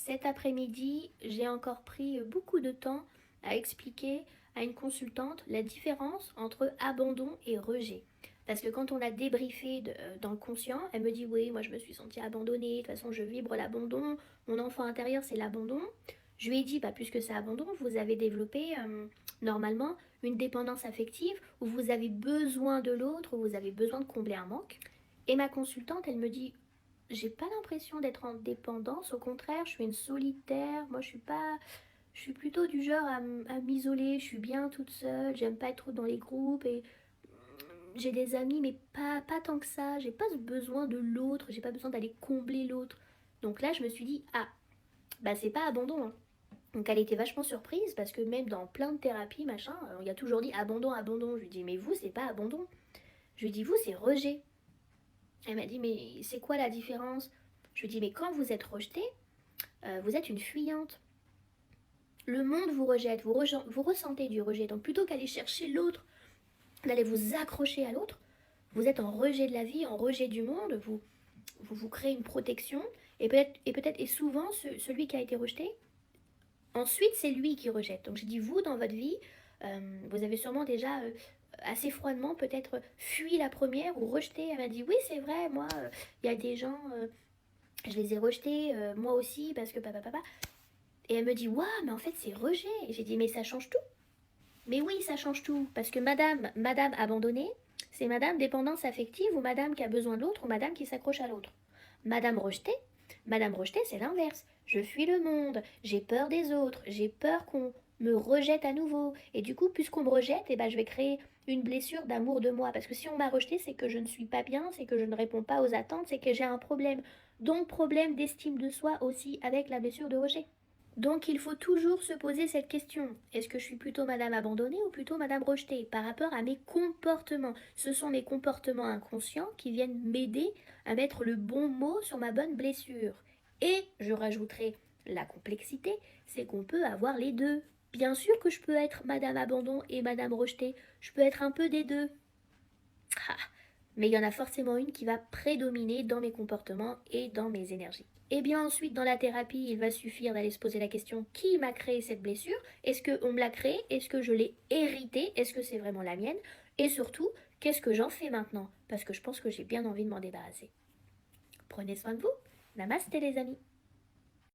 Cet après-midi, j'ai encore pris beaucoup de temps à expliquer à une consultante la différence entre abandon et rejet. Parce que quand on a débriefé dans le conscient, elle me dit oui, moi je me suis sentie abandonnée, de toute façon je vibre l'abandon, mon enfant intérieur c'est l'abandon. Je lui ai dit, plus que ça abandon, vous avez développé normalement une dépendance affective où vous avez besoin de l'autre, où vous avez besoin de combler un manque. Et ma consultante, elle me dit, j'ai pas l'impression d'être en dépendance, au contraire, je suis une solitaire. Moi, je suis plutôt du genre à m'isoler, je suis bien toute seule, j'aime pas être trop dans les groupes et j'ai des amis, mais pas tant que ça. J'ai pas ce besoin de l'autre, j'ai pas besoin d'aller combler l'autre. Donc là, je me suis dit, ah, c'est pas abandon, hein. Donc elle était vachement surprise parce que même dans plein de thérapies, machin, on y a toujours dit abandon, abandon. Je lui dis, mais vous, c'est pas abandon. Je lui dis, vous, c'est rejet. Elle m'a dit, mais c'est quoi la différence? Je lui dis, mais quand vous êtes rejeté, vous êtes une fuyante. Le monde vous rejette, vous ressentez du rejet. Donc plutôt qu'aller chercher l'autre, d'aller vous accrocher à l'autre, vous êtes en rejet de la vie, en rejet du monde, vous créez une protection, et souvent celui qui a été rejeté, ensuite c'est lui qui rejette. Donc je dis, vous dans votre vie, vous avez sûrement déjà assez froidement peut-être fui la première ou rejeté. Elle m'a dit, oui c'est vrai, moi, il y a des gens, je les ai rejetés, moi aussi, parce que papa. Et elle me dit, waouh, mais en fait, c'est rejet. Et j'ai dit, mais ça change tout. Mais oui, ça change tout. Parce que madame abandonnée, c'est madame dépendance affective ou madame qui a besoin de l'autre ou madame qui s'accroche à l'autre. Madame rejetée, c'est l'inverse. Je fuis le monde, j'ai peur des autres, j'ai peur qu'on me rejette à nouveau. Et du coup, puisqu'on me rejette, je vais créer une blessure d'amour de moi. Parce que si on m'a rejeté, c'est que je ne suis pas bien, c'est que je ne réponds pas aux attentes, c'est que j'ai un problème. Donc, problème d'estime de soi aussi avec la blessure de rejet. Donc il faut toujours se poser cette question. Est-ce que je suis plutôt madame abandonnée ou plutôt madame rejetée par rapport à mes comportements? Ce sont mes comportements inconscients qui viennent m'aider à mettre le bon mot sur ma bonne blessure. Et je rajouterai la complexité, c'est qu'on peut avoir les deux. Bien sûr que je peux être madame abandon et madame rejetée, je peux être un peu des deux. Ah, mais il y en a forcément une qui va prédominer dans mes comportements et dans mes énergies. Et bien ensuite, dans la thérapie, il va suffire d'aller se poser la question, qui m'a créé cette blessure? Est-ce qu'on me l'a créée? Est-ce que je l'ai héritée? Est-ce que c'est vraiment la mienne? Et surtout, qu'est-ce que j'en fais maintenant? Parce que je pense que j'ai bien envie de m'en débarrasser. Prenez soin de vous. Namasté les amis.